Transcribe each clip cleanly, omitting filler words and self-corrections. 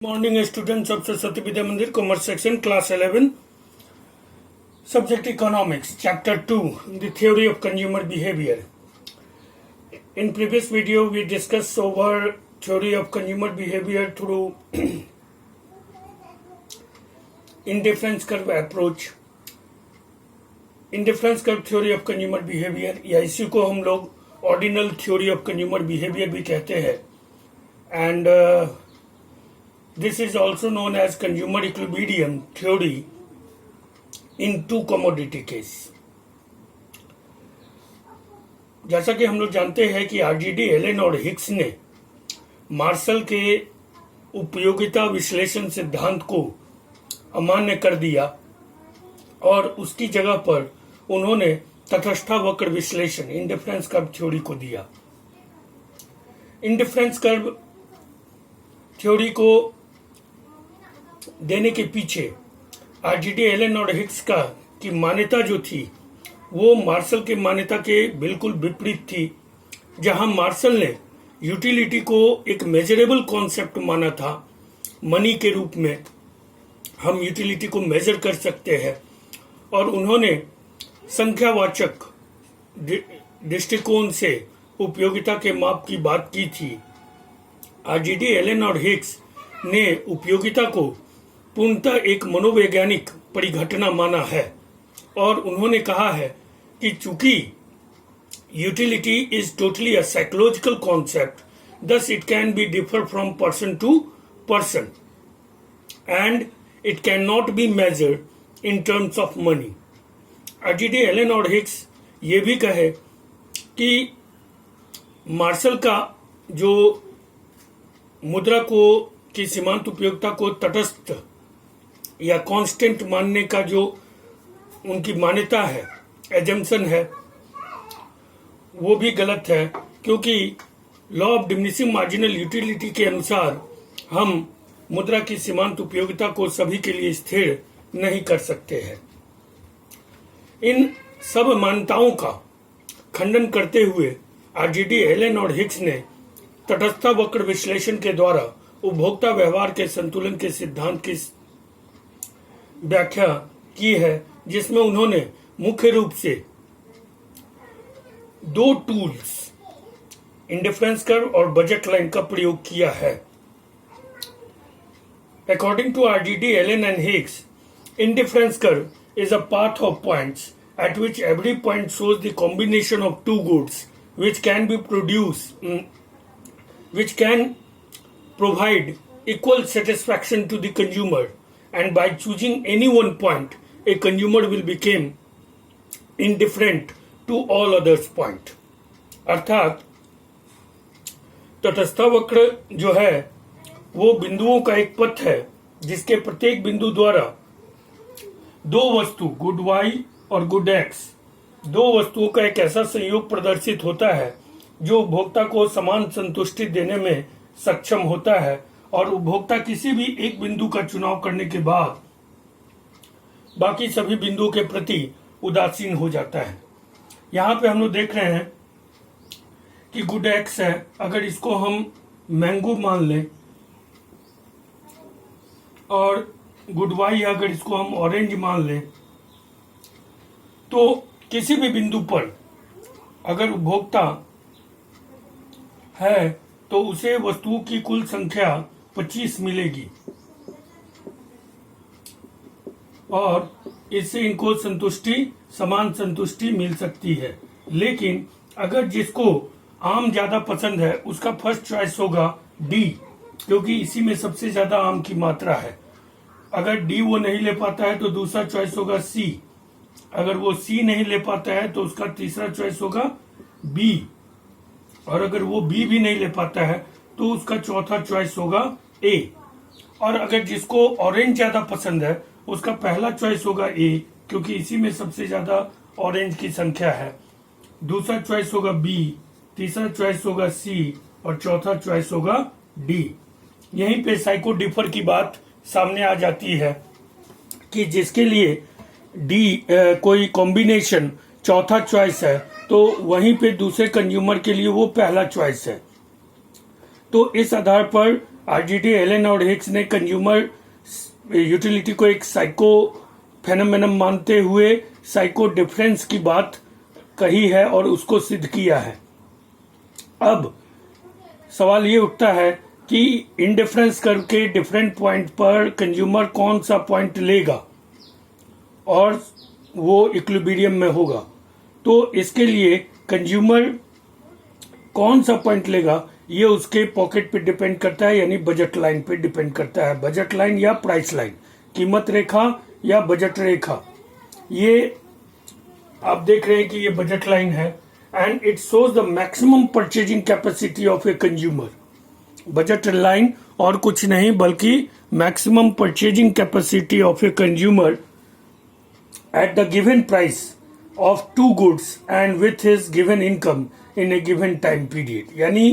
Morning students of Saraswati Vidya मंदिर commerce section class 11 subject economics chapter 2 the theory of consumer behaviour. In previous video we discussed over theory of consumer behavior through indifference curve approach. Indifference curve theory of consumer behavior या इसी को हम लोग ordinal theory of consumer behaviour भी कहते हैं. And this is also known as consumer equilibrium theory in two commodity case. जैसा कि हम लोग जानते हैं कि आरजीडी एलन और हिक्स ने मार्शल के उपयोगिता विश्लेषण सिद्धांत को अमान्य कर दिया और उसकी जगह पर उन्होंने तटस्थ वक्र विश्लेषण इंडिफरेंस कर्व थ्योरी को दिया. इंडिफरेंस कर्व थ्योरी को देने के पीछे आरजीडी एलन और हिक्स का की मान्यता जो थी वो मार्शल के मान्यता के बिल्कुल विपरीत थी. जहां मार्शल ने यूटिलिटी को एक मेजरेबल कॉन्सेप्ट माना था, मनी के रूप में हम यूटिलिटी को मेजर कर सकते हैं, और उन्होंने संख्यावाचक दृष्टिकोण से उपयोगिता के माप की बात की थी. आरजीडी एलन और हिक्स ने उपयोगिता को पूर्णतः एक मनोवैज्ञानिक परिघटना माना है और उन्होंने कहा है कि चूंकि utility is totally a psychological concept, thus it can be differ from person to person and it cannot be measured in terms of money. RGD Allen और हिक्स ये भी कहे कि मार्शल का जो मुद्रा को की सीमांत उपयोगिता को तटस्थ या कांस्टेंट मानने का जो उनकी मान्यता है, एजम्पशन है, वो भी गलत है, क्योंकि law of diminishing marginal utility के अनुसार हम मुद्रा की सीमांत उपयोगिता को सभी के लिए स्थिर नहीं कर सकते हैं. इन सब मान्यताओं का खंडन करते हुए आरजीडी एलन और हिक्स ने तटस्थ वक्र विश्लेषण के द्वारा उपभोक्ता व्यवहार के संतुलन के सिद्धांत की व्याख्या की है, जिसमें उन्होंने मुख्य रूप से दो टूल्स इंडिफरेंस कर्व और बजट लाइन का प्रयोग किया है. According to RGD Allen and Hicks, indifference curve is a path of points at which every point shows the combination of two goods which can be produced which can provide equal satisfaction to the consumer, and by choosing any one point a consumer will become indifferent to all others point. अर्थात तटस्थ वक्र जो है वो बिंदुओं का एक पथ है जिसके प्रत्येक बिंदु द्वारा दो वस्तु गुड वाई और गुड एक्स, दो वस्तुओं का एक ऐसा संयोग प्रदर्शित होता है जो उपभोक्ता को समान संतुष्टि देने में सक्षम होता है, और उपभोक्ता किसी भी एक बिंदु का चुनाव करने के बाद बाकी सभी बिंदुओं के प्रति उदासीन हो जाता है. यहाँ पे हम लोग देख रहे हैं कि गुड एक्स है, अगर इसको हम मैंगो मान लें, और गुड वाई अगर इसको हम ऑरेंज मान लें, तो किसी भी बिंदु पर अगर उपभोक्ता है तो उसे वस्तुओं की कुल संख्या 25 मिलेगी और इससे इनको समान संतुष्टि मिल सकती है. लेकिन अगर जिसको आम ज्यादा पसंद है उसका फर्स्ट चॉइस होगा डी, क्योंकि इसी में सबसे ज्यादा आम की मात्रा है. अगर डी वो नहीं ले पाता है तो दूसरा चॉइस होगा सी. अगर वो सी नहीं ले पाता है तो उसका तीसरा चॉइस होगा बी, और अगर वो बी भी नहीं ले पाता है तो उसका चौथा चॉइस होगा ए. और अगर जिसको ऑरेंज ज्यादा पसंद है उसका पहला चॉइस होगा ए, क्योंकि इसी में सबसे ज्यादा ऑरेंज की संख्या है. दूसरा चॉइस होगा बी, तीसरा चॉइस होगा सी, और चौथा चॉइस होगा डी. यहीं पे साइको डिफर की बात सामने आ जाती है कि जिसके लिए डी कोई कॉम्बिनेशन चौथा चॉइस है तो वहीं पे दूसरे कंज्यूमर के लिए वो पहला चॉइस है. तो इस आधार पर आरजीडी एलन और हिक्स ने कंज्यूमर यूटिलिटी को एक साइको फेनोमेनन मानते हुए साइको डिफरेंस की बात कही है और उसको सिद्ध किया है। अब सवाल ये उठता है कि इंडिफरेंस करके डिफरेंट पॉइंट पर कंज्यूमर कौन सा पॉइंट लेगा और वो इक्विलिब्रियम में होगा। तो इसके लिए कंज्यूमर कौन सा पॉइंट लेगा ये उसके पॉकेट पे डिपेंड करता है, यानी बजट लाइन पे डिपेंड करता है। बजट लाइन या प्राइस लाइन, कीमत रेखा या बजट रेखा। ये आप देख रहे हैं कि ये बजट लाइन है and it shows the maximum purchasing capacity of a consumer. Budget line और कुछ नहीं बल्कि maximum purchasing capacity of a consumer at the given price of two goods and with his given income in a given time period। यानी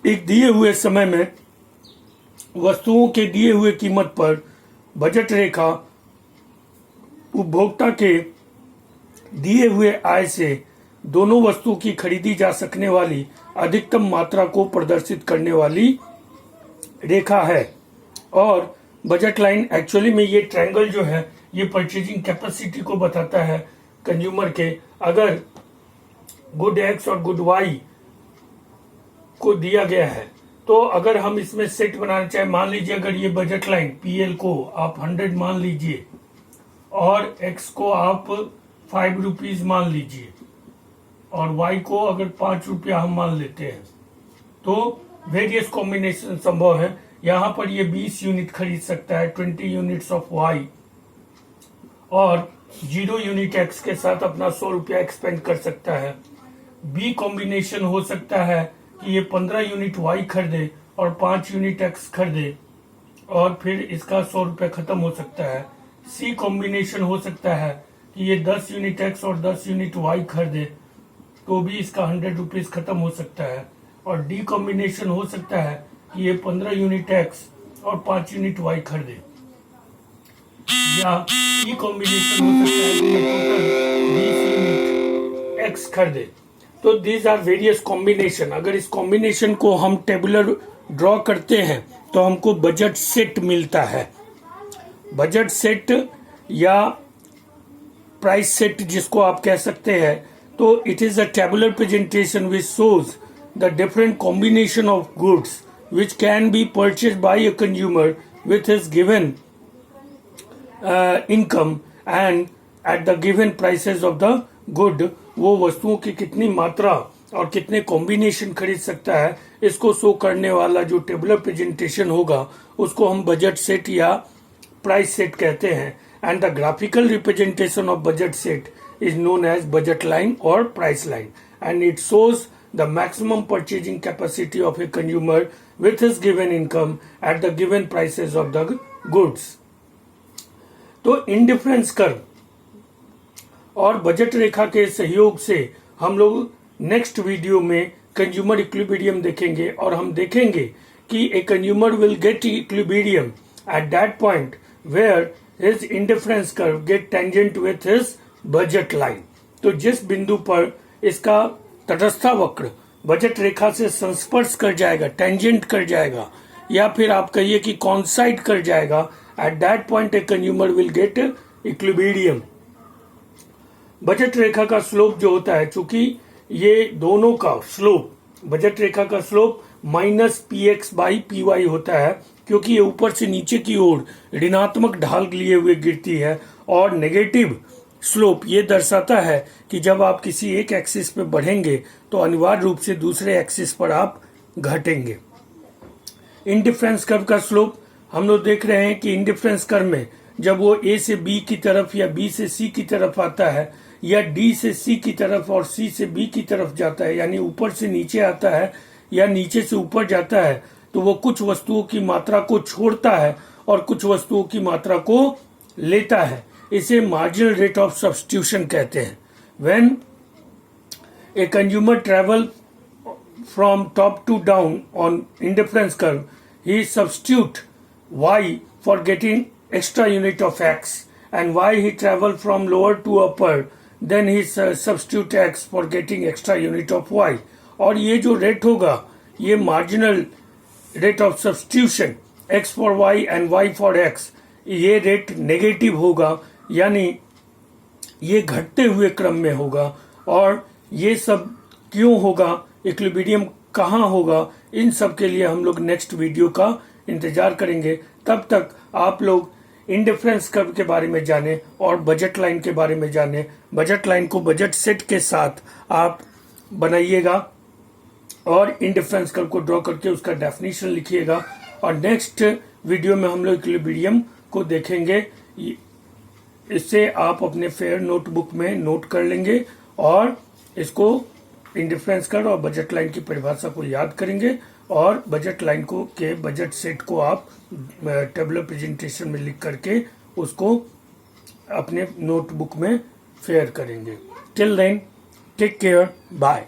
एक दिए हुए समय में वस्तुओं के दिए हुए कीमत पर बजट रेखा उपभोक्ता के दिए हुए आय से दोनों वस्तुओं की खरीदी जा सकने वाली अधिकतम मात्रा को प्रदर्शित करने वाली रेखा है। और बजट लाइन एक्चुअली में ये ट्रायंगल जो है ये परचेजिंग कैपेसिटी को बताता है कंज्यूमर के। अगर गुड एक्स और गुड वाई को दिया गया है तो अगर हम इसमें सेट बनाना चाहे, मान लीजिए अगर ये बजट लाइन पीएल को आप 100 मान लीजिए और एक्स को आप 5 रुपीज मान लीजिए और वाई को अगर 5 रुपया हम मान लेते हैं तो वेरियस कॉम्बिनेशन संभव है। यहाँ पर ये 20 यूनिट खरीद सकता है, 20 यूनिट्स ऑफ वाई, और 0 यूनिट एक्स के साथ अपना 100 रुपया एक्सपेंड कर सकता है। बी कॉम्बिनेशन हो सकता है कि ये 15 यूनिट वाई खरीदे और 5 यूनिट एक्स खरीदे और फिर इसका 100 रुपया खत्म हो सकता है। सी कॉम्बिनेशन हो सकता है कि ये 10 यूनिट एक्स और 10 यूनिट वाई खरीदे तो भी इसका 100 रुपीज खत्म हो सकता है। और डी कॉम्बिनेशन हो सकता है कि ये 15 यूनिट एक्स और 5 यूनिट वाई खरीदे, या ई कॉम्बिनेशन हो सकता है कि ये टोटल 20 यूनिट एक्स खरीदे। तो दीज आर वेरियस कॉम्बिनेशन। अगर इस कॉम्बिनेशन को हम टेबुलर ड्रॉ करते हैं तो हमको बजट सेट मिलता है। बजट सेट या प्राइस सेट जिसको आप कह सकते हैं, तो it is a tabular presentation which shows the different combination of goods which can be purchased by a consumer with his given income and at the given prices of the good। वो वस्तुओं की कितनी मात्रा और कितने combination खरीद सकता है, इसको शो करने वाला जो टेबुलर प्रेजेंटेशन होगा उसको हम बजट सेट या प्राइस सेट कहते हैं। And the graphical representation of budget set is known as budget line और price line and it shows the maximum purchasing capacity of a consumer with his given income at the given prices of the goods। तो indifference curve और budget रेखा के सहयोग से हम लोग next video में कंज्यूमर इक्विलिब्रियम देखेंगे और हम देखेंगे कि a consumer will get equilibrium at that point where his indifference curve get tangent with his budget line. तो जिस बिंदु पर इसका तटस्था वक्र बजट रेखा से संस्पर्श कर जाएगा, टेंजेंट कर जाएगा, या फिर आप कहिए कि कॉन्साइड कर जाएगा, at that point a consumer will get equilibrium. Budget रेखा का स्लोप जो होता है, चूंकि ये दोनों का स्लोप, बजट रेखा का स्लोप -px/py होता है क्योंकि ये ऊपर से नीचे की ओर ऋणात्मक ढाल लिए हुए गिरती है, और नेगेटिव स्लोप ये दर्शाता है कि जब आप किसी एक एक्सिस पे बढ़ेंगे तो अनिवार्य रूप से दूसरे एक्सिस पर आप घटेंगे। इंडिफरेंस कर्व का स्लोप हम लोग देख रहे हैं कि इंडिफरेंस कर्व में जब वो ए से बी की तरफ या बी से सी की तरफ आता है या डी से सी की तरफ और सी से बी की तरफ जाता है, यानी ऊपर से नीचे आता है या नीचे से ऊपर जाता है, तो वो कुछ वस्तुओं की मात्रा को छोड़ता है और कुछ वस्तुओं की मात्रा को लेता है। इसे मार्जिनल रेट ऑफ सब्स्टिट्यूशन कहते हैं। When a consumer travel from top to down on indifference curve, he substitute Y for getting extra unit of X, and Y he travel from lower to upper, then he substitute X for getting extra unit of Y. और ये जो rate होगा ये marginal rate of substitution x for y and y for x, ये rate negative होगा, यानी ये घटते हुए क्रम में होगा। और ये सब क्यों होगा, इक्विलिब्रियम कहाँ होगा, इन सब के लिए हम लोग नेक्स्ट वीडियो का इंतजार करेंगे। तब तक आप लोग इंडिफरेंस कर्व के बारे में जाने और बजट लाइन के बारे में जाने। बजट लाइन को बजट सेट के साथ आप बनाइएगा और इंडिफरेंस कर्व को ड्रॉ करके उसका डेफिनेशन लिखिएगा। और नेक्स्ट वीडियो में हम लोग इक्विलिब्रियम को देखेंगे। इससे आप अपने फेयर नोटबुक में नोट कर लेंगे और इसको इंडिफरेंस कर्व और बजट लाइन की परिभाषा को याद करेंगे और बजट लाइन को के बजट सेट को आप टेबुलर प्रेजेंटेशन में लिख करके उसको अपने नोटबुक में फेयर करेंगे। Till then take care, bye.